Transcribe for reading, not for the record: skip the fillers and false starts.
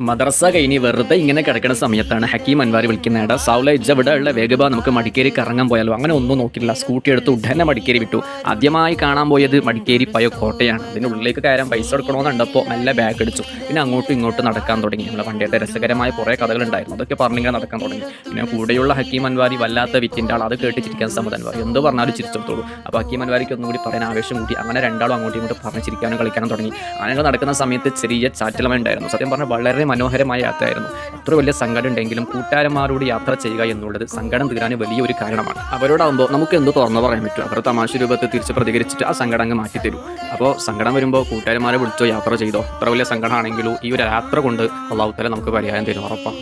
മദ്രസ കഴിഞ്ഞ് വെറുതെ ഇങ്ങനെ കിടക്കുന്ന സമയത്താണ് ഹക്കീം അൻവാരി വിളിക്കുന്നേടാ സൗല ഇജ്ജ ഇവിടെ ഉള്ള വേഗബ നമുക്ക് മടിക്കേരി കറങ്ങാൻ പോയാലോ. അങ്ങനെ ഒന്നും നോക്കില്ല, സ്കൂട്ടി എടുത്ത് ഉടനെ മടിക്കേരി വിട്ടു. ആദ്യമായി കാണാൻ പോയത് മടിക്കേരി പയ കോട്ടയാണ്. അതിൻ്റെ ഉള്ളിലേക്ക് കയറാൻ പൈസ കൊടുക്കണമെന്നുണ്ടപ്പോൾ നല്ല ബാഗ് അടിച്ചു. പിന്നെ അങ്ങോട്ടും ഇങ്ങോട്ടും നടക്കാൻ തുടങ്ങി. നമ്മളെ വണ്ടിയുടെ രസകരമായ കുറേ കഥകളുണ്ടായിരുന്നു, അതൊക്കെ പറഞ്ഞിങ്ങനെ നടക്കാൻ തുടങ്ങി. പിന്നെ കൂടെയുള്ള ഹക്കീം അൻവാരി വല്ലാത്ത വിറ്റിൻ്റെ ആൾ, അത് കേട്ട് ചിരിക്കാൻ സമ്മതം അൻവാരി എന്ത് പറഞ്ഞാലും ചിരിച്ചെടുത്തോളൂ. അപ്പോൾ ഹക്കീം അൻവാരിക്ക് ഒന്നും കൂടി പറയാൻ ആവേശം കൂട്ടി. അങ്ങനെ രണ്ടാളും അങ്ങോട്ടും ഇങ്ങോട്ടും പറഞ്ഞ് ചിരിക്കാനും കളിക്കാനും തുടങ്ങി. അങ്ങനെ നടക്കുന്ന സമയത്ത് ചെറിയ ചാറ്റലമ ഉണ്ടായിരുന്നു. സത്യം പറഞ്ഞാൽ വളരെ മനോഹരമായ യാത്രയായിരുന്നു. എത്ര വലിയ സങ്കടം ഉണ്ടെങ്കിലും കൂട്ടുകാരന്മാരോട് യാത്ര ചെയ്യുക എന്നുള്ളത് സങ്കടം തീരാൻ വലിയൊരു കാരണമാണ്. അവരോടാകുമ്പോൾ നമുക്ക് എന്ത് തുറന്നു പറയാൻ പറ്റും. അവർ തമാശ രൂപത്തിൽ തിരിച്ച് പ്രതികരിച്ചിട്ട് ആ സങ്കടം അങ്ങ് മാറ്റിത്തരും. അപ്പോൾ സങ്കടം വരുമ്പോൾ കൂട്ടുകാരന്മാരെ വിളിച്ചോ യാത്ര ചെയ്തോ. എത്ര വലിയ സങ്കടമാണെങ്കിലും ഈ ഒരു യാത്ര കൊണ്ട് അള്ളാഹു തആല നമുക്ക് പരിഹാരം തരും, ഉറപ്പാണ്.